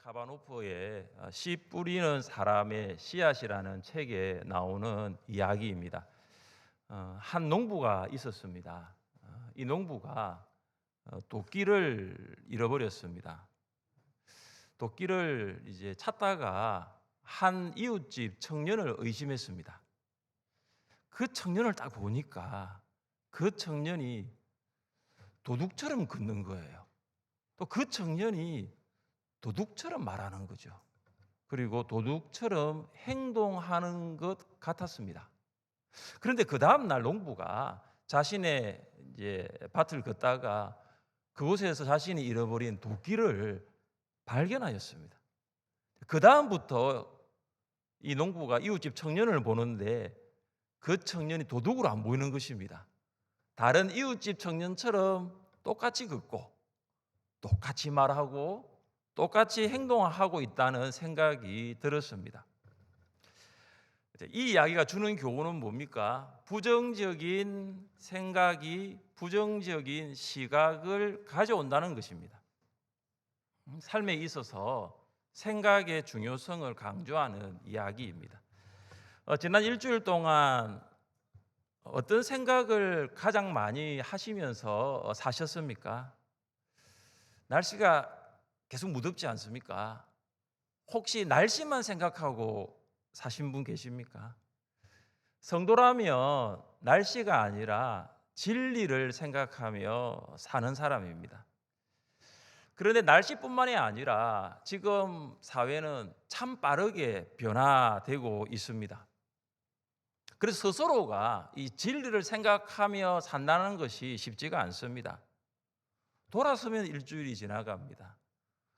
카바노프의 씨 뿌리는 사람의 씨앗이라는 책에 나오는 이야기입니다. 한 농부가 있었습니다. 이 농부가 도끼를 잃어버렸습니다. 도끼를 이제 찾다가 한 이웃집 청년을 의심했습니다. 그 청년을 딱 보니까 그 청년이 도둑처럼 걷는 거예요. 또 그 청년이 도둑처럼 말하는 거죠. 그리고 도둑처럼 행동하는 것 같았습니다. 그런데 그 다음 날 농부가 자신의 이제 밭을 걷다가 그곳에서 자신이 잃어버린 도끼를 발견하였습니다. 그 다음부터 이 농부가 이웃집 청년을 보는데 그 청년이 도둑으로 안 보이는 것입니다. 다른 이웃집 청년처럼 똑같이 걷고 똑같이 말하고 똑같이 행동하고 있다는 생각이 들었습니다. 이 이야기가 주는 교훈은 뭡니까? 부정적인 생각이 부정적인 시각을 가져온다는 것입니다. 삶에 있어서 생각의 중요성을 강조하는 이야기입니다. 지난 일주일 동안 어떤 생각을 가장 많이 하시면서 사셨습니까? 날씨가 계속 무덥지 않습니까? 혹시 날씨만 생각하고 사신 분 계십니까? 성도라면 날씨가 아니라 진리를 생각하며 사는 사람입니다. 그런데 날씨뿐만이 아니라 지금 사회는 참 빠르게 변화되고 있습니다. 그래서 스스로가 이 진리를 생각하며 산다는 것이 쉽지가 않습니다. 돌아서면 일주일이 지나갑니다.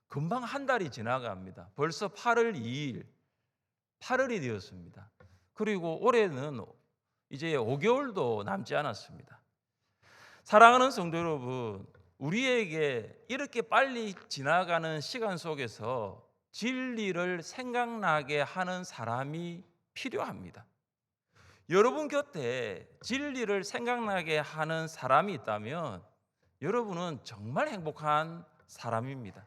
금방 한 달이 지나갑니다. 벌써 8월 2일, 8월이 되었습니다. 그리고 올해는 이제 5개월도 남지 않았습니다. 사랑하는 성도 여러분, 우리에게 이렇게 빨리 지나가는 시간 속에서 진리를 생각나게 하는 사람이 필요합니다. 여러분 곁에 진리를 생각나게 하는 사람이 있다면 여러분은 정말 행복한 사람입니다.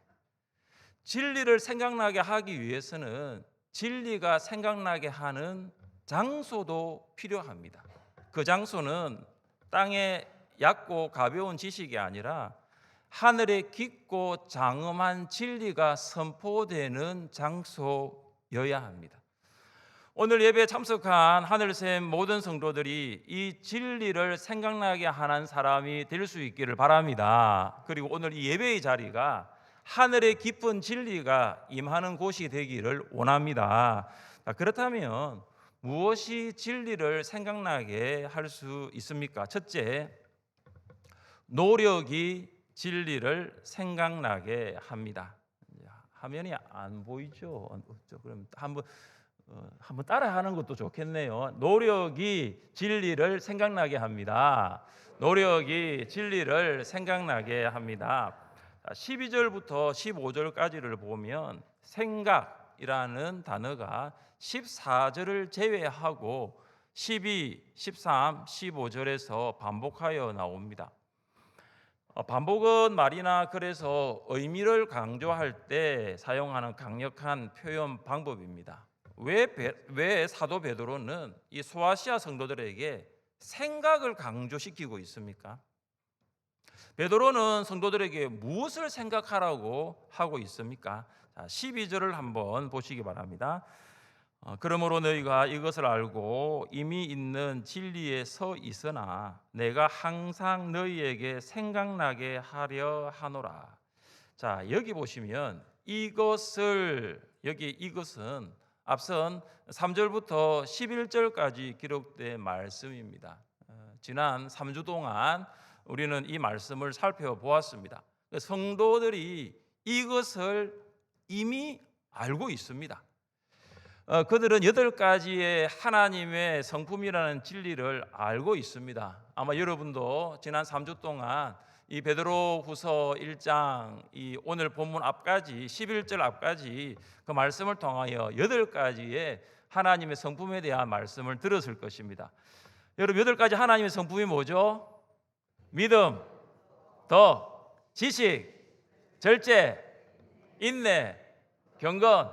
진리를 생각나게 하기 위해서는 진리가 생각나게 하는 장소도 필요합니다. 그 장소는 땅에 얕고 가벼운 지식이 아니라 하늘에 깊고 장엄한 진리가 선포되는 장소여야 합니다. 오늘 예배에 참석한 하늘샘 모든 성도들이 이 진리를 생각나게 하는 사람이 될 수 있기를 바랍니다. 그리고 오늘 이 예배의 자리가 하늘의 깊은 진리가 임하는 곳이 되기를 원합니다. 그렇다면 무엇이 진리를 생각나게 할 수 있습니까? 첫째, 노력이 진리를 생각나게 합니다. 화면이 안 보이죠? 그럼 한번 따라하는 것도 좋겠네요. 노력이 진리를 생각나게 합니다. 노력이 진리를 생각나게 합니다. 12절부터 15절까지를 보면 생각이라는 단어가 14절을 제외하고 12, 13, 15절에서 반복하여 나옵니다. 반복은 말이나 글에서 의미를 강조할 때 사용하는 강력한 표현 방법입니다. 왜 사도 베드로는 이 소아시아 성도들에게 생각을 강조시키고 있습니까? 베드로는 성도들에게 무엇을 생각하라고 하고 있습니까? 12절을 한번 보시기 바랍니다. 그러므로 너희가 이것을 알고 이미 있는 진리에 서 있으나 내가 항상 너희에게 생각나게 하려 하노라. 자, 여기 보시면 이것은 앞선 3절부터 11절까지 기록된 말씀입니다. 지난 3주 동안 우리는 이 말씀을 살펴보았습니다. 성도들이 이것을 이미 알고 있습니다. 그들은 8가지의 하나님의 성품이라는 진리를 알고 있습니다. 아마 여러분도 지난 3주 동안 이 베드로후서 1장 이 오늘 본문 앞까지 11절 앞까지 그 말씀을 통하여 8가지의 하나님의 성품에 대한 말씀을 들었을 것입니다. 여러분 8가지 하나님의 성품이 뭐죠? 믿음, 덕, 지식, 절제, 인내, 경건,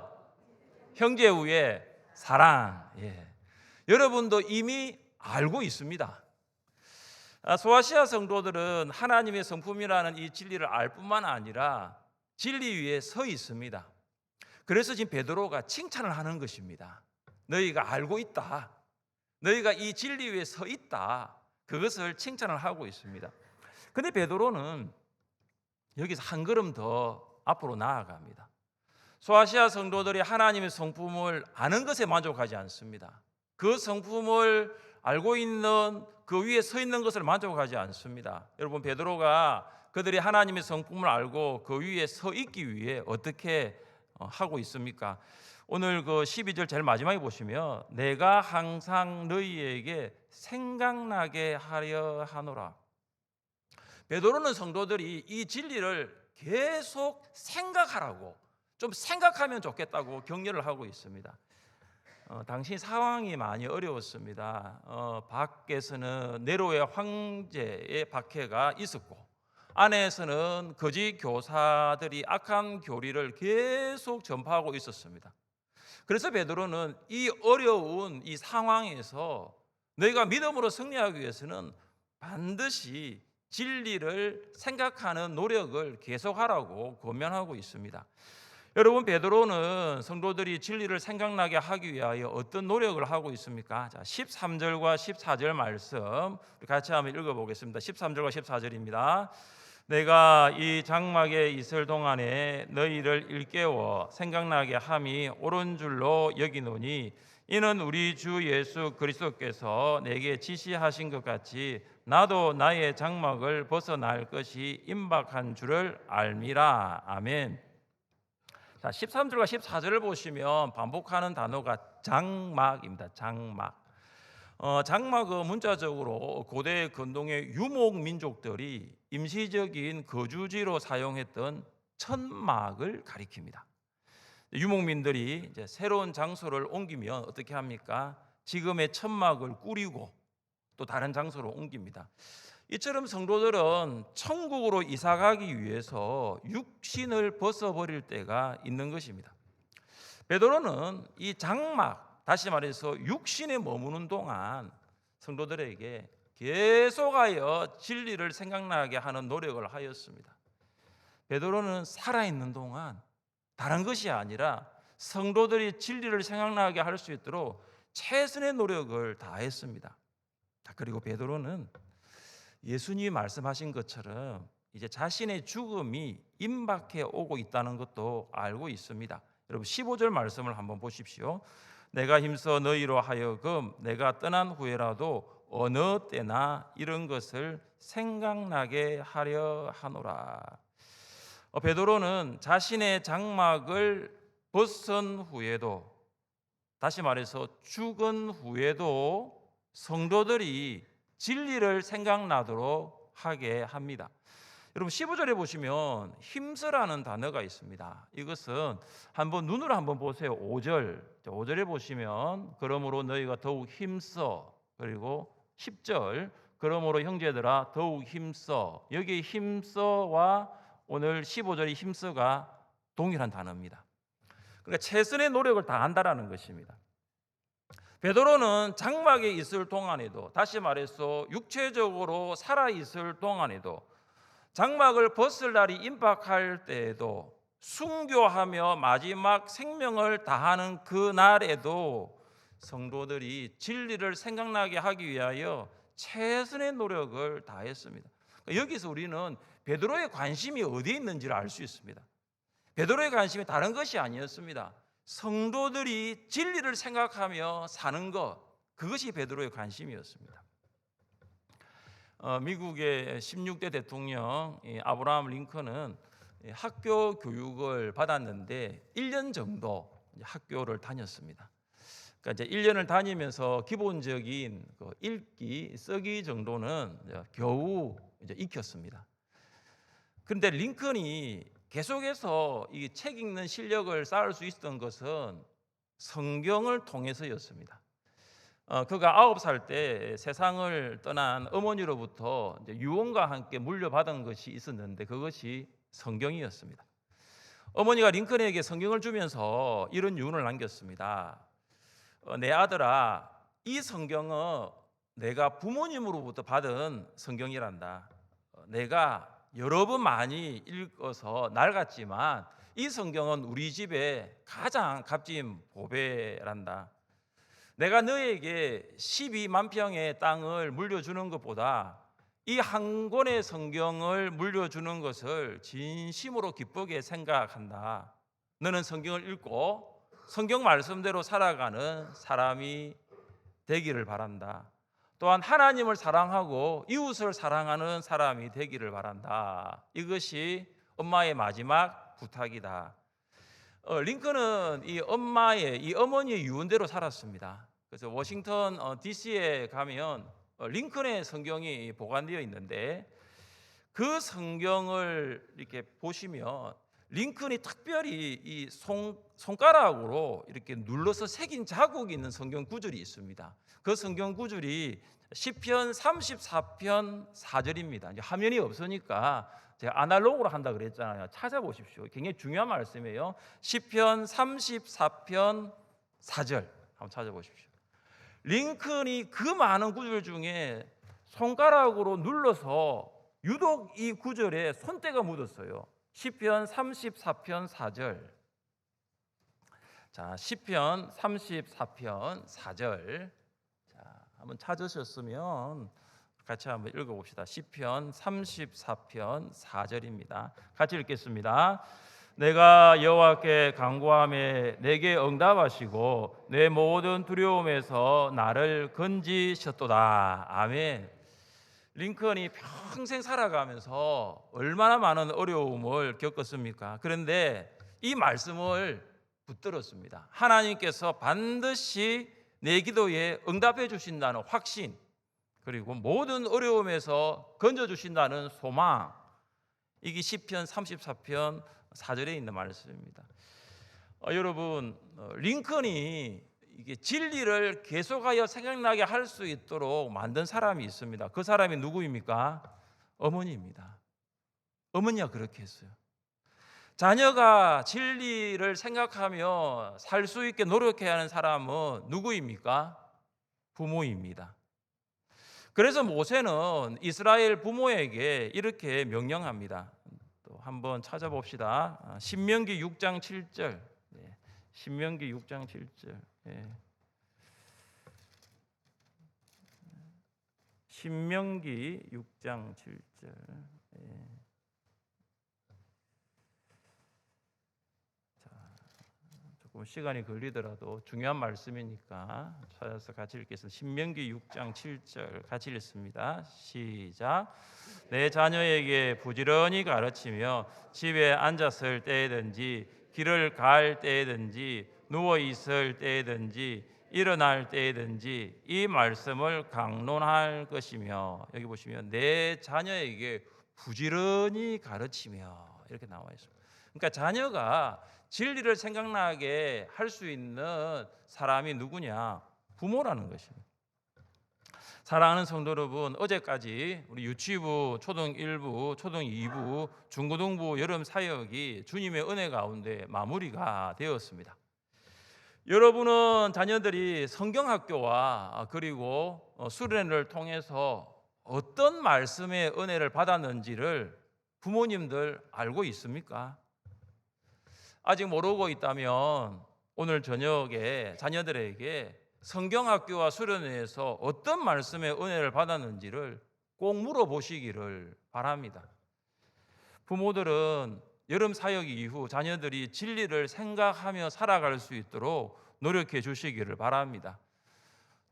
형제 후에 사랑. 예. 여러분도 이미 알고 있습니다. 소아시아 성도들은 하나님의 성품이라는 이 진리를 알 뿐만 아니라 진리 위에 서 있습니다. 그래서 지금 베드로가 칭찬을 하는 것입니다. 너희가 알고 있다. 너희가 이 진리 위에 서 있다. 그것을 칭찬을 하고 있습니다. 근데 베드로는 여기서 한 걸음 더 앞으로 나아갑니다. 소아시아 성도들이 하나님의 성품을 아는 것에 만족하지 않습니다. 그 성품을 알고 있는 그 위에 서 있는 것을 만족하지 않습니다. 여러분, 베드로가 그들이 하나님의 성품을 알고 그 위에 서 있기 위해 어떻게 하고 있습니까? 오늘 그 12절 제일 마지막에 보시면 내가 항상 너희에게 생각나게 하려 하노라. 베드로는 성도들이 이 진리를 계속 생각하라고, 좀 생각하면 좋겠다고 격려를 하고 있습니다. 당시 상황이 많이 어려웠습니다. 밖에서는 네로의 황제의 박해가 있었고 안에서는 거짓 교사들이 악한 교리를 계속 전파하고 있었습니다. 그래서 베드로는 이 어려운 이 상황에서 너희가 믿음으로 승리하기 위해서는 반드시 진리를 생각하는 노력을 계속하라고 권면하고 있습니다. 여러분, 베드로는 성도들이 진리를 생각나게 하기 위하여 어떤 노력을 하고 있습니까? 자, 13절과 14절 말씀 우리 같이 한번 읽어보겠습니다. 13절과 14절입니다. 내가 이 장막에 있을 동안에 너희를 일깨워 생각나게 함이 옳은 줄로 여기노니 이는 우리 주 예수 그리스도께서 내게 지시하신 것 같이 나도 나의 장막을 벗어날 것이 임박한 줄을 알미라. 아멘. 자, 13절과 14절을 보시면 반복하는 단어가 장막입니다. 장막. 장막은 문자적으로 고대 근동의 유목 민족들이 임시적인 거주지로 사용했던 천막을 가리킵니다. 유목민들이 이제 새로운 장소를 옮기면 어떻게 합니까? 지금의 천막을 꾸리고 또 다른 장소로 옮깁니다. 이처럼 성도들은 천국으로 이사가기 위해서 육신을 벗어버릴 때가 있는 것입니다. 베드로는 이 장막, 다시 말해서 육신에 머무는 동안 성도들에게 계속하여 진리를 생각나게 하는 노력을 하였습니다. 베드로는 살아있는 동안 다른 것이 아니라 성도들이 진리를 생각나게 할 수 있도록 최선의 노력을 다했습니다. 그리고 베드로는 예수님이 말씀하신 것처럼 이제 자신의 죽음이 임박해 오고 있다는 것도 알고 있습니다. 여러분, 15절 말씀을 한번 보십시오. 내가 힘써 너희로 하여금 내가 떠난 후에라도 어느 때나 이런 것을 생각나게 하려 하노라. 베드로는 자신의 장막을 벗은 후에도, 다시 말해서 죽은 후에도 성도들이 진리를 생각나도록 하게 합니다. 여러분, 15절에 보시면 힘쓰라는 단어가 있습니다. 이것은 한번 눈으로 한번 보세요. 5절에 보시면 그러므로 너희가 더욱 힘써, 그리고 10절 그러므로 형제들아 더욱 힘써. 여기 힘써와 오늘 15절의 힘써가 동일한 단어입니다. 그러니까 최선의 노력을 다한다라는 것입니다. 베드로는 장막에 있을 동안에도, 다시 말해서 육체적으로 살아 있을 동안에도, 장막을 벗을 날이 임박할 때에도, 순교하며 마지막 생명을 다하는 그 날에도 성도들이 진리를 생각나게 하기 위하여 최선의 노력을 다했습니다. 여기서 우리는 베드로의 관심이 어디에 있는지를 알 수 있습니다. 베드로의 관심이 다른 것이 아니었습니다. 성도들이 진리를 생각하며 사는 것, 그것이 베드로의 관심이었습니다. 미국의 16대 대통령 아브라함 링컨은 학교 교육을 받았는데 1년 정도 학교를 다녔습니다. 그러니까 이제 1년을 다니면서 기본적인 읽기, 쓰기 정도는 겨우 이제 익혔습니다. 그런데 링컨이 계속해서 이 책 읽는 실력을 쌓을 수 있었던 것은 성경을 통해서였습니다. 그가 9살 때 세상을 떠난 어머니로부터 유언과 함께 물려받은 것이 있었는데 그것이 성경이었습니다. 어머니가 링컨에게 성경을 주면서 이런 유언을 남겼습니다. 내 아들아, 이 성경은 내가 부모님으로부터 받은 성경이란다. 내가 여러 번 많이 읽어서 낡았지만 이 성경은 우리 집에 가장 값진 보배란다. 내가 너에게 12만 평의 땅을 물려주는 것보다 이 한 권의 성경을 물려주는 것을 진심으로 기쁘게 생각한다. 너는 성경을 읽고 성경 말씀대로 살아가는 사람이 되기를 바란다. 또한 하나님을 사랑하고 이웃을 사랑하는 사람이 되기를 바란다. 이것이 엄마의 마지막 부탁이다. 링컨은 이 어머니의 유언대로 살았습니다. 그래서 워싱턴 DC에 가면 링컨의 성경이 보관되어 있는데 그 성경을 이렇게 보시면 링컨이 특별히 이 손가락으로 이렇게 눌러서 새긴 자국이 있는 성경 구절이 있습니다. 그 성경 구절이 시편 34편 4절입니다. 이제 화면이 없으니까 제가 아날로그로 한다 그랬잖아요. 찾아보십시오. 굉장히 중요한 말씀이에요. 시편 34편 4절 한번 찾아보십시오. 링컨이 그 많은 구절 중에 손가락으로 눌러서 유독 이 구절에 손때가 묻었어요. 시편 34편 4절. 자, 시편 34편 4절. 자, 한번 찾으셨으면 같이 한번 읽어봅시다. 시편 34편 4절입니다. 같이 읽겠습니다. 내가 여호와께 간구하매 내게 응답하시고 내 모든 두려움에서 나를 건지셨도다. 아멘. 링컨이 평생 살아가면서 얼마나 많은 어려움을 겪었습니까? 그런데 이 말씀을 붙들었습니다. 하나님께서 반드시 내 기도에 응답해 주신다는 확신, 그리고 모든 어려움에서 건져주신다는 소망, 이게 시편 34편 4절에 있는 말씀입니다. 여러분, 링컨이 이게 진리를 계속하여 생각나게 할 수 있도록 만든 사람이 있습니다. 그 사람이 누구입니까? 어머니입니다. 어머니가 그렇게 했어요. 자녀가 진리를 생각하며 살 수 있게 노력해야 하는 사람은 누구입니까? 부모입니다. 그래서 모세는 이스라엘 부모에게 이렇게 명령합니다. 또 한번 찾아봅시다. 신명기 6장 7절. 신명기 6장 7절. 신명기 6장 7절. 조금 시간이 걸리더라도 중요한 말씀이니까 찾아서 같이 읽겠습니다. 신명기 6장 7절 같이 읽습니다. 시작. 내 자녀에게 부지런히 가르치며 집에 앉았을 때든지 길을 갈 때든지 누워 있을 때든지 일어날 때든지 이 말씀을 강론할 것이며, 여기 보시면 내 자녀에게 부지런히 가르치며 이렇게 나와 있습니다. 그러니까 자녀가 진리를 생각나게 할 수 있는 사람이 누구냐? 부모라는 것입니다. 사랑하는 성도 여러분, 어제까지 우리 유치부, 초등 1부, 초등 2부, 중고등부 여름 사역이 주님의 은혜 가운데 마무리가 되었습니다. 여러분은 자녀들이 성경학교와 그리고 수련회를 통해서 어떤 말씀의 은혜를 받았는지를 부모님들 알고 있습니까? 아직 모르고 있다면 오늘 저녁에 자녀들에게 성경학교와 수련회에서 어떤 말씀의 은혜를 받았는지를 꼭 물어보시기를 바랍니다. 부모들은 여름 사역 이후 자녀들이 진리를 생각하며 살아갈 수 있도록 노력해 주시기를 바랍니다.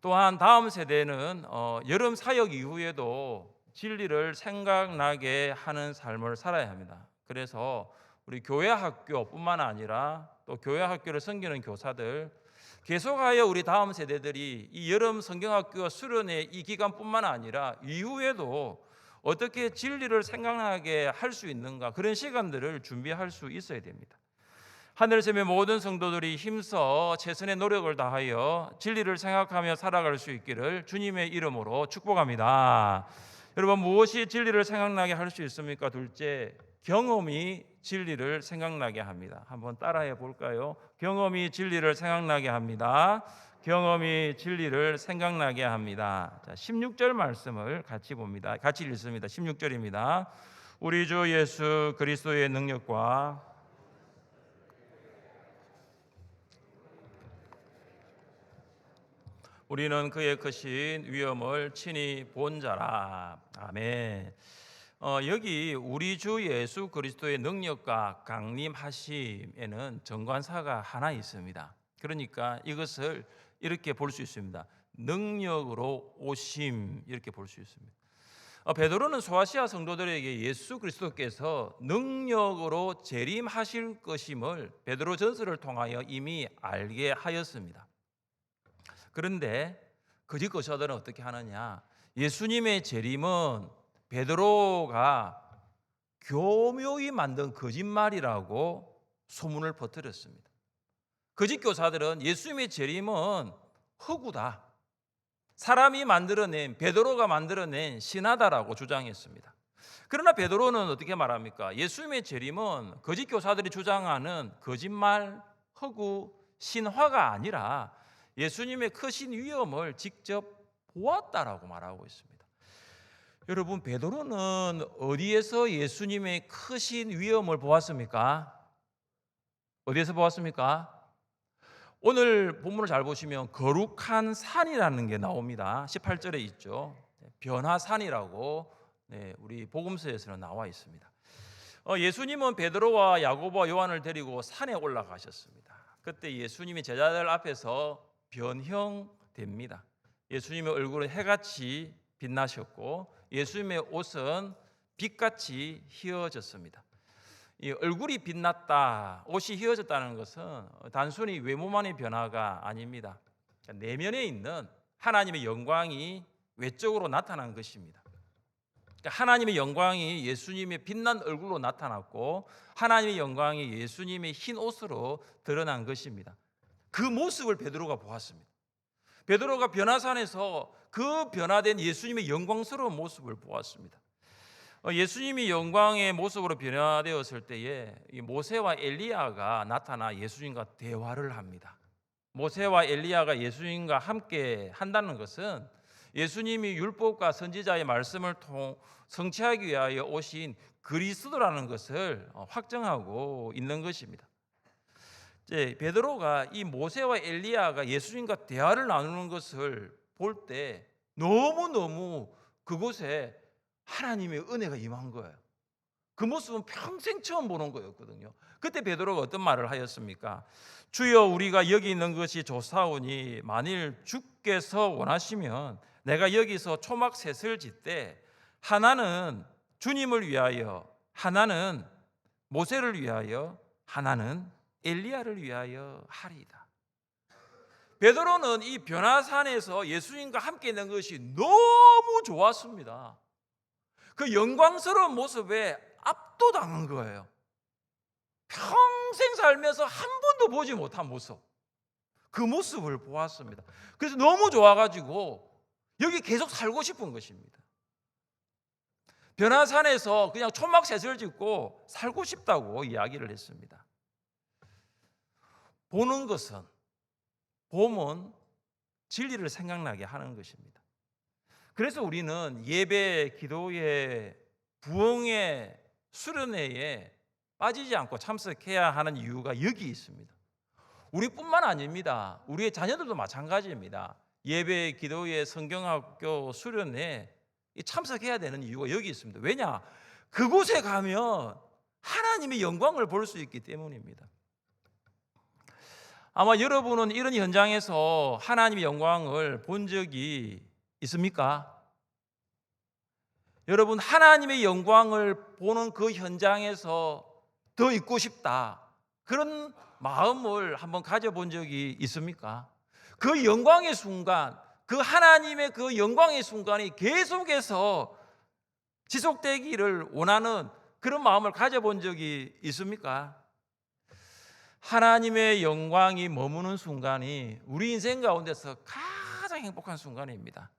또한 다음 세대는 여름 사역 이후에도 진리를 생각나게 하는 삶을 살아야 합니다. 그래서 우리 교회 학교뿐만 아니라 또 교회 학교를 섬기는 교사들, 계속하여 우리 다음 세대들이 이 여름 성경학교와 수련회 이 기간뿐만 아니라 이후에도 어떻게 진리를 생각나게 할 수 있는가, 그런 시간들을 준비할 수 있어야 됩니다. 하늘샘의 모든 성도들이 힘써 최선의 노력을 다하여 진리를 생각하며 살아갈 수 있기를 주님의 이름으로 축복합니다. 여러분, 무엇이 진리를 생각나게 할 수 있습니까? 둘째, 경험이 진리를 생각나게 합니다. 한번 따라해 볼까요? 경험이 진리를 생각나게 합니다. 경험이 진리를 생각나게 합니다. 자, 16절 말씀을 같이 봅니다. 같이 읽습니다. 16절입니다. 우리 주 예수 그리스도의 능력과 우리는 그의 크신 위엄을 친히 본 자라. 아멘. 여기 우리 주 예수 그리스도의 능력과 강림하심에는 정관사가 하나 있습니다. 그러니까 이것을 이렇게 볼 수 있습니다. 능력으로 오심, 이렇게 볼 수 있습니다. 베드로는 소아시아 성도들에게 예수 그리스도께서 능력으로 재림하실 것임을 베드로 전서를 통하여 이미 알게 하였습니다. 그런데 거짓 거사들은 어떻게 하느냐? 예수님의 재림은 베드로가 교묘히 만든 거짓말이라고 소문을 퍼뜨렸습니다. 거짓 교사들은 예수님의 재림은 허구다, 사람이 만들어낸, 베드로가 만들어낸 신화다라고 주장했습니다. 그러나 베드로는 어떻게 말합니까? 예수님의 재림은 거짓 교사들이 주장하는 거짓말, 허구, 신화가 아니라 예수님의 크신 위엄을 직접 보았다라고 말하고 있습니다. 여러분, 베드로는 어디에서 예수님의 크신 위엄을 보았습니까? 어디에서 보았습니까? 오늘 본문을 잘 보시면 거룩한 산이라는 게 나옵니다. 18절에 있죠. 변화산이라고 우리 복음서에서는 나와 있습니다. 예수님은 베드로와 야고보와 요한을 데리고 산에 올라가셨습니다. 그때 예수님이 제자들 앞에서 변형됩니다. 예수님의 얼굴은 해같이 빛나셨고 예수님의 옷은 빛같이 휘어졌습니다. 이 얼굴이 빛났다, 옷이 휘어졌다는 것은 단순히 외모만의 변화가 아닙니다. 내면에 있는 하나님의 영광이 외적으로 나타난 것입니다. 하나님의 영광이 예수님의 빛난 얼굴로 나타났고 하나님의 영광이 예수님의 흰 옷으로 드러난 것입니다. 그 모습을 베드로가 보았습니다. 베드로가 변화산에서 그 변화된 예수님의 영광스러운 모습을 보았습니다. 예수님이 영광의 모습으로 변화되었을 때에 모세와 엘리야가 나타나 예수님과 대화를 합니다. 모세와 엘리야가 예수님과 함께 한다는 것은 예수님이 율법과 선지자의 말씀을 성취하기 위하여 오신 그리스도라는 것을 확정하고 있는 것입니다. 베드로가 이 모세와 엘리야가 예수님과 대화를 나누는 것을 볼 때 너무너무 그곳에 하나님의 은혜가 임한 거예요. 그 모습은 평생 처음 보는 거였거든요. 그때 베드로가 어떤 말을 하였습니까? 주여, 우리가 여기 있는 것이 좋사오니 만일 주께서 원하시면 내가 여기서 초막 셋을 짓되 하나는 주님을 위하여, 하나는 모세를 위하여, 하나는 엘리야를 위하여 하리이다. 베드로는 이 변화산에서 예수님과 함께 있는 것이 너무 좋았습니다. 그 영광스러운 모습에 압도당한 거예요. 평생 살면서 한 번도 보지 못한 모습, 그 모습을 보았습니다. 그래서 너무 좋아가지고 여기 계속 살고 싶은 것입니다. 변화산에서 그냥 초막셋을 짓고 살고 싶다고 이야기를 했습니다. 보는 것은, 봄은 진리를 생각나게 하는 것입니다. 그래서 우리는 예배, 기도회, 부흥회, 수련회에 빠지지 않고 참석해야 하는 이유가 여기 있습니다. 우리뿐만 아닙니다. 우리의 자녀들도 마찬가지입니다. 예배, 기도회, 성경학교, 수련회 참석해야 되는 이유가 여기 있습니다. 왜냐? 그곳에 가면 하나님의 영광을 볼 수 있기 때문입니다. 아마 여러분은 이런 현장에서 하나님의 영광을 본 적이 있습니까? 여러분, 하나님의 영광을 보는 그 현장에서 더 있고 싶다, 그런 마음을 한번 가져본 적이 있습니까? 그 영광의 순간, 그 하나님의 그 영광의 순간이 계속해서 지속되기를 원하는 그런 마음을 가져본 적이 있습니까? 하나님의 영광이 머무는 순간이 우리 인생 가운데서 가장 행복한 순간입니다.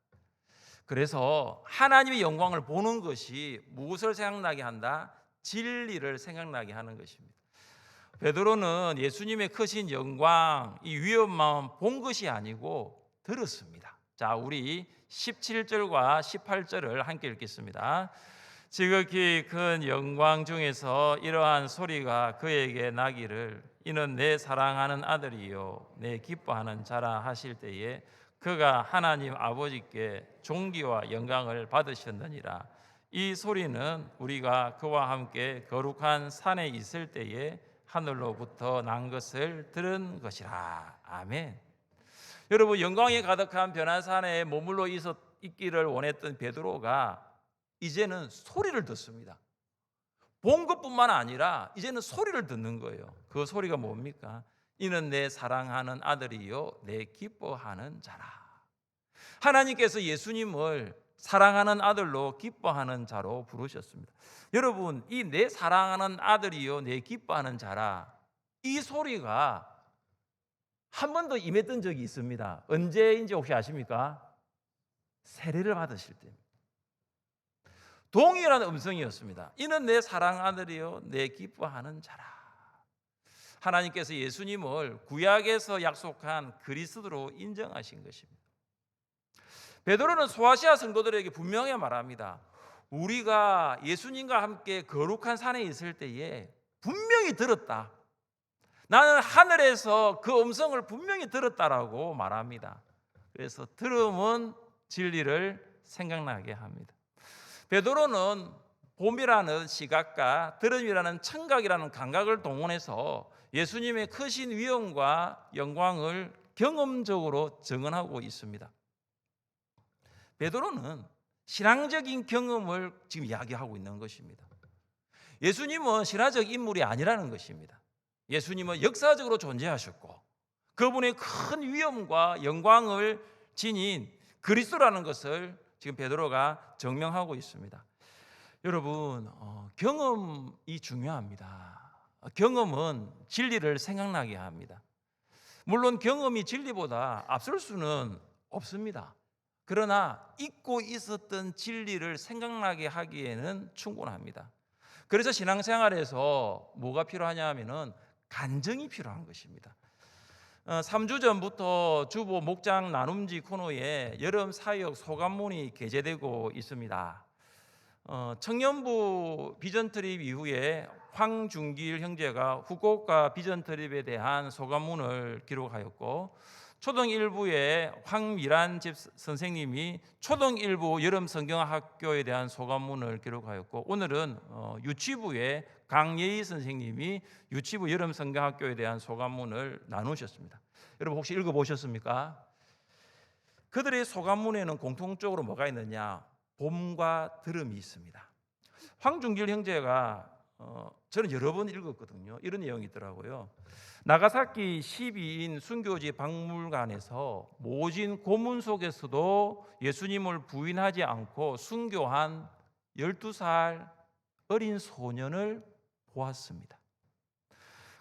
그래서 하나님의 영광을 보는 것이 무엇을 생각나게 한다? 진리를 생각나게 하는 것입니다. 베드로는 예수님의 크신 영광, 이 위엄만 본 것이 아니고 들었습니다. 자, 우리 17절과 18절을 함께 읽겠습니다. 지극히 큰 영광 중에서 이러한 소리가 그에게 나기를 이는 내 사랑하는 아들이요 내 기뻐하는 자라 하실 때에 그가 하나님 아버지께 존귀와 영광을 받으셨느니라. 이 소리는 우리가 그와 함께 거룩한 산에 있을 때에 하늘로부터 난 것을 들은 것이라. 아멘. 여러분, 영광이 가득한 변화산에 머물러 있기를 원했던 베드로가 이제는 소리를 듣습니다. 본 것뿐만 아니라 이제는 소리를 듣는 거예요. 그 소리가 뭡니까? 이는 내 사랑하는 아들이요 내 기뻐하는 자라. 하나님께서 예수님을 사랑하는 아들로 기뻐하는 자로 부르셨습니다. 여러분, 이 내 사랑하는 아들이요 내 기뻐하는 자라, 이 소리가 한 번 더 임했던 적이 있습니다. 언제인지 혹시 아십니까? 세례를 받으실 때입니다. 동일한 음성이었습니다. 이는 내 사랑 아들이요 내 기뻐하는 자라. 하나님께서 예수님을 구약에서 약속한 그리스도로 인정하신 것입니다. 베드로는 소아시아 성도들에게 분명히 말합니다. 우리가 예수님과 함께 거룩한 산에 있을 때에 분명히 들었다. 나는 하늘에서 그 음성을 분명히 들었다라고 말합니다. 그래서 들음은 진리를 생각나게 합니다. 베드로는 봄이라는 시각과 들음이라는 청각이라는 감각을 동원해서 예수님의 크신 위엄과 영광을 경험적으로 증언하고 있습니다. 베드로는 신앙적인 경험을 지금 이야기하고 있는 것입니다. 예수님은 신화적 인물이 아니라는 것입니다. 예수님은 역사적으로 존재하셨고 그분의 큰 위엄과 영광을 지닌 그리스도라는 것을 지금 베드로가 증명하고 있습니다. 여러분, 경험이 중요합니다. 경험은 진리를 생각나게 합니다. 물론 경험이 진리보다 앞설 수는 없습니다. 그러나 잊고 있었던 진리를 생각나게 하기에는 충분합니다. 그래서 신앙생활에서 뭐가 필요하냐 하면은 간증이 필요한 것입니다. 3주 전부터 주보 목장 나눔지 코너에 여름 사역 소감문이 게재되고 있습니다. 청년부 비전 트립 이후에 황준길 형제가 후쿠오카 비전 트립에 대한 소감문을 기록하였고, 초등 1부에 황미란 집 선생님이 초등 1부 여름 성경학교에 대한 소감문을 기록하였고, 오늘은 유치부에 강예희 선생님이 유치부 여름 성경학교에 대한 소감문을 나누셨습니다. 여러분 혹시 읽어보셨습니까? 그들의 소감문에는 공통적으로 뭐가 있느냐? 봄과 들음이 있습니다. 황준길 형제가 저는 여러 번 읽었거든요. 이런 내용이 있더라고요. 나가사키 12인 순교지 박물관에서 모진 고문 속에서도 예수님을 부인하지 않고 순교한 12살 어린 소년을 보았습니다.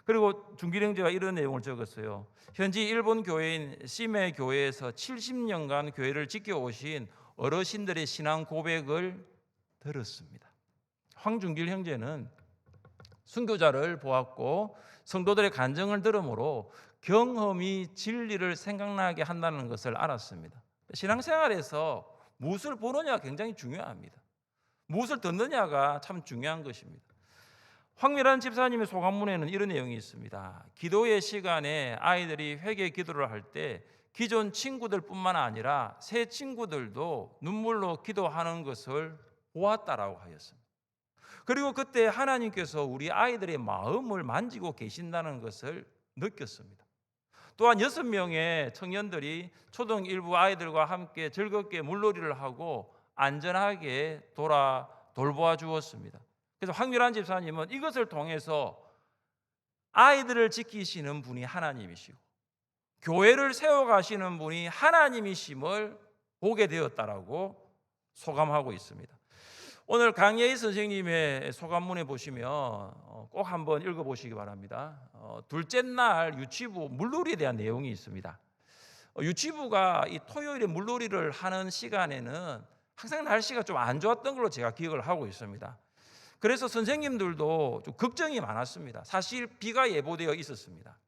그리고 준길 형제가 이런 내용을 적었어요. 현지 일본 교회인 시메 교회에서 70년간 교회를 지켜오신 어르신들의 신앙 고백을 들었습니다. 황준길 형제는 순교자를 보았고 성도들의 간증을 들으므로 경험이 진리를 생각나게 한다는 것을 알았습니다. 신앙생활에서 무엇을 보느냐가 굉장히 중요합니다. 무엇을 듣느냐가 참 중요한 것입니다. 황미란 집사님의 소감문에는 이런 내용이 있습니다. 기도의 시간에 아이들이 회개 기도를 할 때 기존 친구들뿐만 아니라 새 친구들도 눈물로 기도하는 것을 보았다라고 하였습니다. 그리고 그때 하나님께서 우리 아이들의 마음을 만지고 계신다는 것을 느꼈습니다. 또한 6명의 청년들이 초등 1부 아이들과 함께 즐겁게 물놀이를 하고 안전하게 돌보아 주었습니다. 그래서 황미란 집사님은 이것을 통해서 아이들을 지키시는 분이 하나님이시고 교회를 세워가시는 분이 하나님이심을 보게 되었다라고 소감하고 있습니다. 오늘 강예희 선생님의 소감문에 보시면 꼭 한번 읽어보시기 바랍니다. 둘째 날 유치부 물놀이에 대한 내용이 있습니다. 유치부가 이 토요일에 물놀이를 하는 시간에는 항상 날씨가 좀 안 좋았던 걸로 제가 기억을 하고 있습니다. 그래서 선생님들도 좀 걱정이 많았습니다. 사실 비가 예보되어 있었습니다.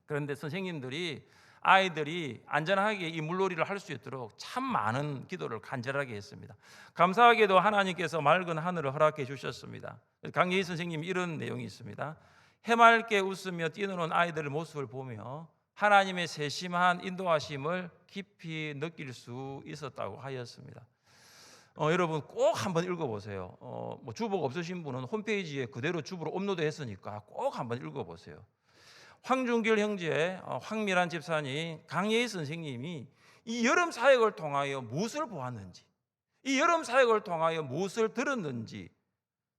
그런데 선생님들이 아이들이 안전하게 이 물놀이를 할 수 있도록 참 많은 기도를 간절하게 했습니다. 감사하게도 하나님께서 맑은 하늘을 허락해 주셨습니다. 강예희 선생님 이런 내용이 있습니다. 해맑게 웃으며 뛰노는 아이들의 모습을 보며 하나님의 세심한 인도하심을 깊이 느낄 수 있었다고 하였습니다. 여러분 꼭 한번 읽어보세요. 뭐 주보가 없으신 분은 홈페이지에 그대로 주보로 업로드했으니까 꼭 한번 읽어보세요. 황준길 형제, 황미란 집사님, 강예희 선생님이 이 여름 사역을 통하여 무엇을 보았는지, 이 여름 사역을 통하여 무엇을 들었는지,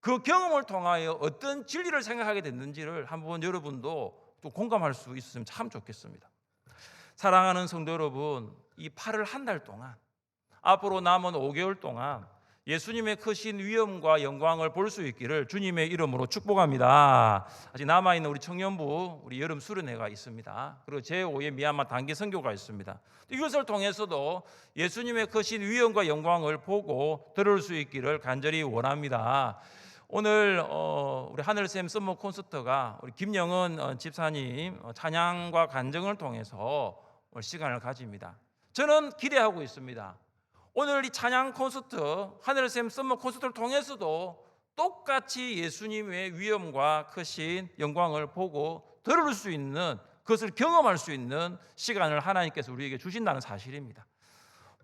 그 경험을 통하여 어떤 진리를 생각하게 됐는지를 한번 여러분도 또 공감할 수 있으면 참 좋겠습니다. 사랑하는 성도 여러분, 이 8월 한 달 동안, 앞으로 남은 5개월 동안 예수님의 크신 위엄과 영광을 볼 수 있기를 주님의 이름으로 축복합니다. 아직 남아있는 우리 청년부 우리 여름 수련회가 있습니다. 그리고 제5의 미얀마 단기 선교가 있습니다. 이것을 통해서도 예수님의 크신 위엄과 영광을 보고 들을 수 있기를 간절히 원합니다. 오늘 우리 하늘샘 썸머 콘서트가 우리 김영은 집사님 찬양과 간증을 통해서 오늘 시간을 가집니다. 저는 기대하고 있습니다. 오늘 이 찬양 콘서트, 하늘샘 썸머 콘서트를 통해서도 똑같이 예수님의 위엄과 크신 영광을 보고 들을 수 있는, 그것을 경험할 수 있는 시간을 하나님께서 우리에게 주신다는 사실입니다.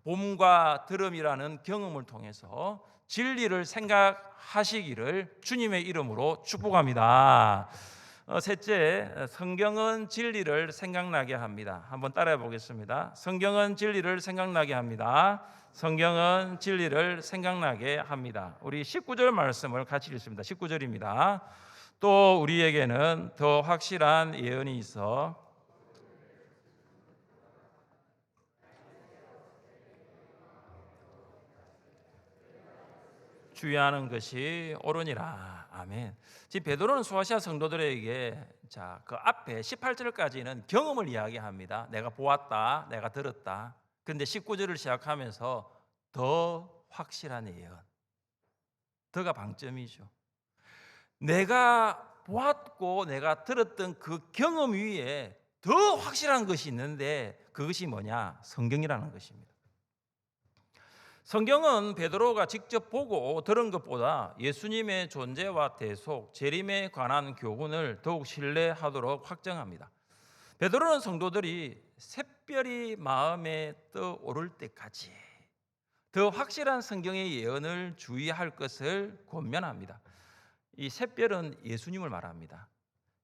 봄과 들음이라는 경험을 통해서 진리를 생각하시기를 주님의 이름으로 축복합니다. 셋째, 성경은 진리를 생각나게 합니다. 한번 따라해 보겠습니다. 성경은 진리를 생각나게 합니다. 성경은 진리를 생각나게 합니다. 우리 19절 말씀을 같이 읽습니다. 19절입니다. 또 우리에게는 더 확실한 예언이 있어 주의하는 것이 옳으니라. 아멘. 지금 베드로는 소아시아 성도들에게 그 앞에 18절까지는 경험을 이야기합니다. 내가 보았다, 내가 들었다. 그런데 19절을 시작하면서 더 확실한 예언. 더가 방점이죠. 내가 보았고 내가 들었던 그 경험 위에 더 확실한 것이 있는데 그것이 뭐냐? 성경이라는 것입니다. 성경은 베드로가 직접 보고 들은 것보다 예수님의 존재와 대속, 재림에 관한 교훈을 더욱 신뢰하도록 확정합니다. 베드로는 성도들이 샛별이 마음에 떠오를 때까지 더 확실한 성경의 예언을 주의할 것을 권면합니다. 이 샛별은 예수님을 말합니다.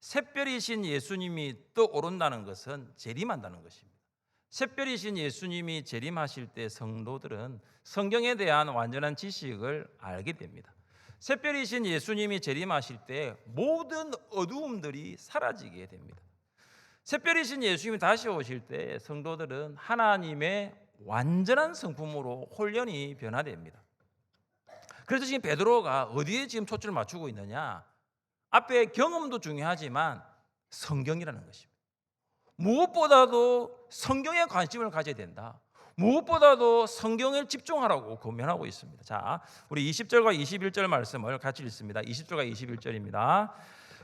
샛별이신 예수님이 떠오른다는 것은 재림한다는 것입니다. 샛별이신 예수님이 재림하실 때 성도들은 성경에 대한 완전한 지식을 알게 됩니다. 샛별이신 예수님이 재림하실 때 모든 어두움들이 사라지게 됩니다. 샛별이신 예수님이 다시 오실 때 성도들은 하나님의 완전한 성품으로 홀연히 변화됩니다. 그래서 지금 베드로가 어디에 지금 초점을 맞추고 있느냐? 앞에 경험도 중요하지만 성경이라는 것입니다. 무엇보다도 성경에 관심을 가져야 된다. 무엇보다도 성경에 집중하라고 권면하고 있습니다. 자, 우리 20절과 21절 말씀을 같이 읽습니다. 20절과 21절입니다.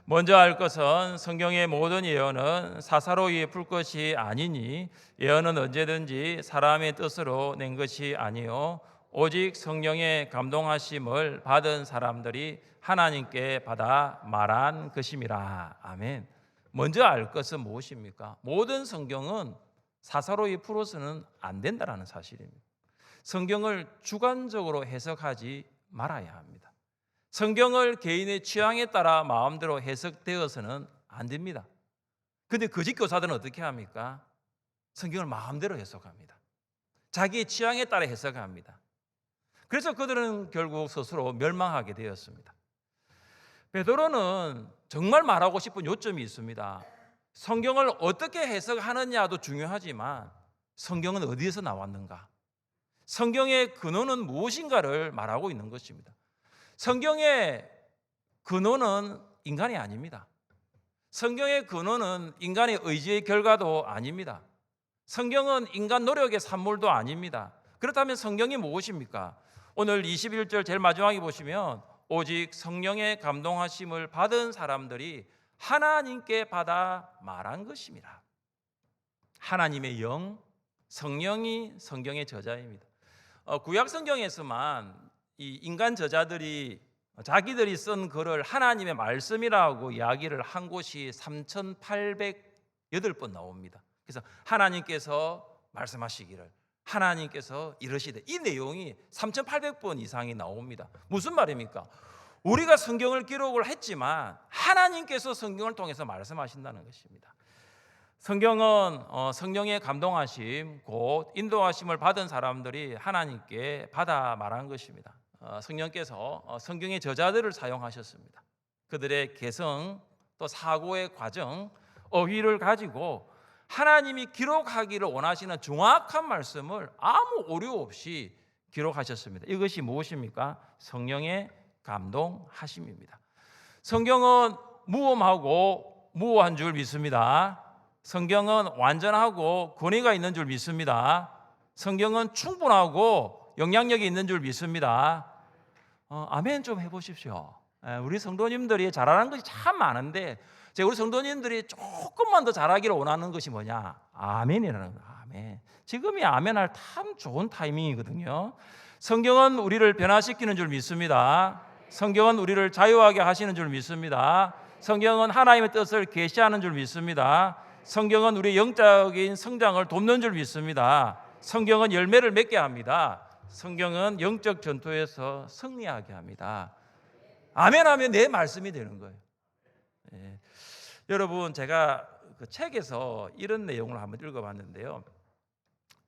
먼저 알 것은 성경의 모든 예언은 사사로이 풀 것이 아니니 예언은 언제든지 사람의 뜻으로 낸 것이 아니요 오직 성령의 감동하심을 받은 사람들이 하나님께 받아 말한 것임이라. 아멘. 먼저 알 것은 무엇입니까? 모든 성경은 사사로이 풀어서는 안 된다는 사실입니다. 성경을 주관적으로 해석하지 말아야 합니다. 성경을 개인의 취향에 따라 마음대로 해석되어서는 안 됩니다. 그런데 거짓 교사들은 어떻게 합니까? 성경을 마음대로 해석합니다. 자기의 취향에 따라 해석합니다. 그래서 그들은 결국 스스로 멸망하게 되었습니다. 베드로는 정말 말하고 싶은 요점이 있습니다. 성경을 어떻게 해석하느냐도 중요하지만 성경은 어디에서 나왔는가? 성경의 근원은 무엇인가를 말하고 있는 것입니다. 성경의 근원은 인간이 아닙니다. 성경의 근원은 인간의 의지의 결과도 아닙니다. 성경은 인간 노력의 산물도 아닙니다. 그렇다면 성경이 무엇입니까? 오늘 21절 제일 마지막에 보시면 오직 성령의 감동하심을 받은 사람들이 하나님께 받아 말한 것입니다. 하나님의 영, 성령이 성경의 저자입니다. 구약 성경에서만 이 인간 저자들이 자기들이 쓴 글을 하나님의 말씀이라고 이야기를 한 곳이 3,808번 나옵니다. 그래서 하나님께서 말씀하시기를, 하나님께서 이러시되, 이 내용이 3,800번 이상이 나옵니다. 무슨 말입니까? 우리가 성경을 기록을 했지만 하나님께서 성경을 통해서 말씀하신다는 것입니다. 성경은 성령의 감동하심, 곧 인도하심을 받은 사람들이 하나님께 받아 말한 것입니다. 성령께서 성경의 저자들을 사용하셨습니다. 그들의 개성, 또 사고의 과정, 어휘를 가지고 하나님이 기록하기를 원하시는 정확한 말씀을 아무 오류 없이 기록하셨습니다. 이것이 무엇입니까? 성령의 감동하심입니다. 성경은 무엄하고 무오한 줄 믿습니다. 성경은 완전하고 권위가 있는 줄 믿습니다. 성경은 충분하고 영향력이 있는 줄 믿습니다. 아멘 좀 해보십시오. 우리 성도님들이 잘하는 것이 참 많은데 우리 성도님들이 조금만 더 잘하기를 원하는 것이 뭐냐? 아멘이라는 거예요. 아멘. 지금이 아멘할 참 좋은 타이밍이거든요. 성경은 우리를 변화시키는 줄 믿습니다. 성경은 우리를 자유하게 하시는 줄 믿습니다. 성경은 하나님의 뜻을 계시하는 줄 믿습니다. 성경은 우리의 영적인 성장을 돕는 줄 믿습니다. 성경은 열매를 맺게 합니다. 성경은 영적 전투에서 승리하게 합니다. 아멘하면 내 말씀이 되는 거예요. 예. 여러분, 제가 그 책에서 이런 내용을 한번 읽어봤는데요.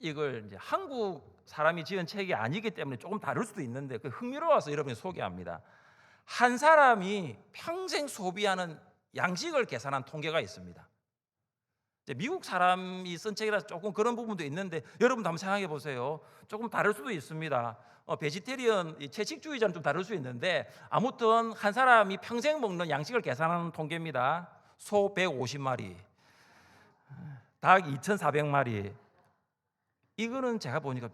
이걸 이제 한국 사람이 지은 책이 아니기 때문에 조금 다를 수도 있는데 흥미로워서 여러분이 소개합니다. 한 사람이 평생 소비하는 양식을 계산한 통계가 있습니다. 미국 사람이 쓴 책이라서 조금 그런 부분도 있는데 여러분도 한번 생각해 보세요. 조금 다를 수도 있습니다. 베지테리언, 채식주의자는 좀 다를 수 있는데 아무튼 한 사람이 평생 먹는 양식을 계산하는 통계입니다. 소 150마리, 닭 2,400마리. 이거는 제가 보니까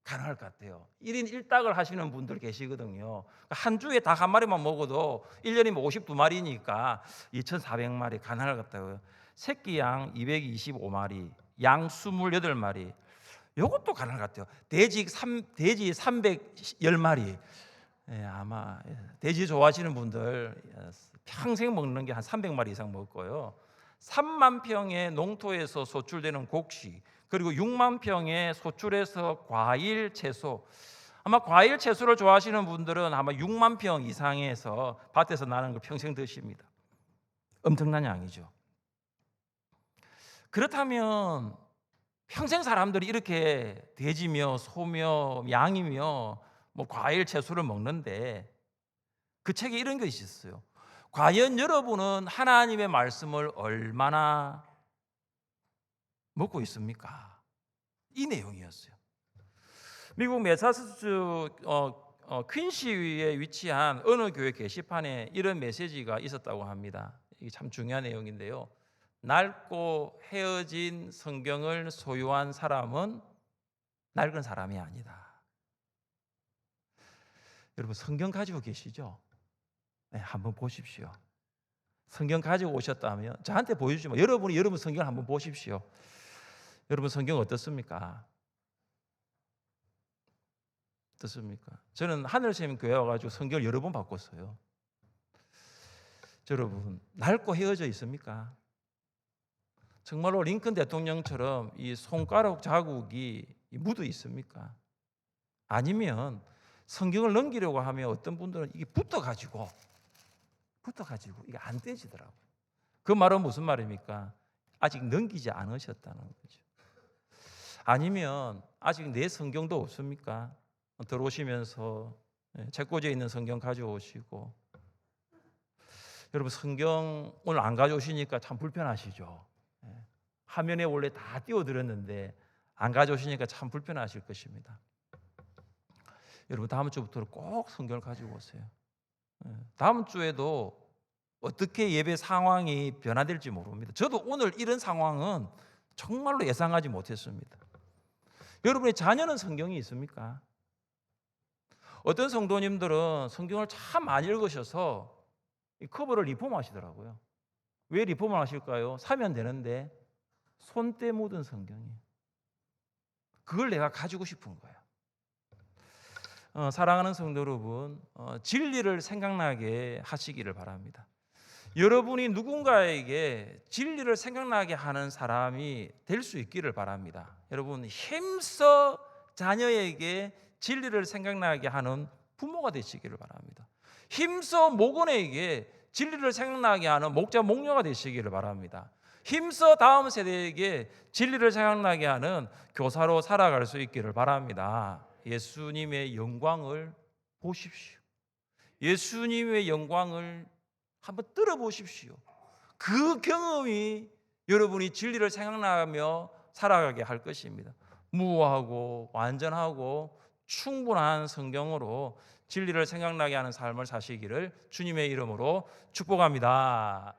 가능할 것 같아요. 1인 1닭을 하시는 분들 계시거든요. 한 주에 닭 한 마리만 먹어도 1년이면 52마리니까 2,400마리 가능할 것 같아요. 새끼 양 225마리, 양 28마리. 이것도 가능할 것 같아요. 돼지 310마리. 아마 돼지 좋아하시는 분들 평생 먹는 게 한 300마리 이상 먹을 거예요. 3만 평의 농토에서 소출되는 곡식, 그리고 6만 평의 소출해서 과일, 채소. 아마 과일, 채소를 좋아하시는 분들은 아마 6만 평 이상에서 밭에서 나는 걸 평생 드십니다. 엄청난 양이죠. 그렇다면 평생 사람들이 이렇게 돼지며 소며 양이며 뭐 과일, 채소를 먹는데 그 책에 이런 것이 있었어요. 과연 여러분은 하나님의 말씀을 얼마나 먹고 있습니까? 이 내용이었어요. 미국 매사추세츠 퀸시에 위치한 어느 교회 게시판에 이런 메시지가 있었다고 합니다. 이게 참 중요한 내용인데요. 낡고 헤어진 성경을 소유한 사람은 낡은 사람이 아니다. 여러분, 성경 가지고 계시죠? 네, 한번 보십시오. 성경 가지고 오셨다면 저한테 보여주지 마. 여러분 성경을 한번 보십시오. 여러분 성경 어떻습니까? 어떻습니까? 저는 하늘샘 교회 와가지고 성경을 여러 번 바꿨어요. 여러분, 낡고 헤어져 있습니까? 정말로 링컨 대통령처럼 이 손가락 자국이 묻어 있습니까? 아니면 성경을 넘기려고 하면 어떤 분들은 이게 붙어가지고 이게 안 떼지더라고요. 그 말은 무슨 말입니까? 아직 넘기지 않으셨다는 거죠. 아니면 아직 내 성경도 없습니까? 들어오시면서 책꽂이에 있는 성경 가져오시고, 여러분 성경 오늘 안 가져오시니까 참 불편하시죠. 화면에 원래 다 띄워드렸는데 안 가져오시니까 참 불편하실 것입니다. 여러분 다음 주부터는 꼭 성경을 가지고 오세요. 다음 주에도 어떻게 예배 상황이 변화될지 모릅니다. 저도 오늘 이런 상황은 정말로 예상하지 못했습니다. 여러분의 자녀는 성경이 있습니까? 어떤 성도님들은 성경을 참 많이 읽으셔서 이 커버를 리폼하시더라고요. 왜 리폼을 하실까요? 사면 되는데 손때 묻은 성경이에요. 그걸 내가 가지고 싶은 거예요. 사랑하는 성도 여러분, 진리를 생각나게 하시기를 바랍니다. 여러분이 누군가에게 진리를 생각나게 하는 사람이 될 수 있기를 바랍니다. 여러분, 힘써 자녀에게 진리를 생각나게 하는 부모가 되시기를 바랍니다. 힘써 목원에게 진리를 생각나게 하는 목자 목녀가 되시기를 바랍니다. 힘써 다음 세대에게 진리를 생각나게 하는 교사로 살아갈 수 있기를 바랍니다. 예수님의 영광을 보십시오. 예수님의 영광을 한번 들어보십시오. 그 경험이 여러분이 진리를 생각나며 살아가게 할 것입니다. 무하고 완전하고 충분한 성경으로 진리를 생각나게 하는 삶을 사시기를 주님의 이름으로 축복합니다.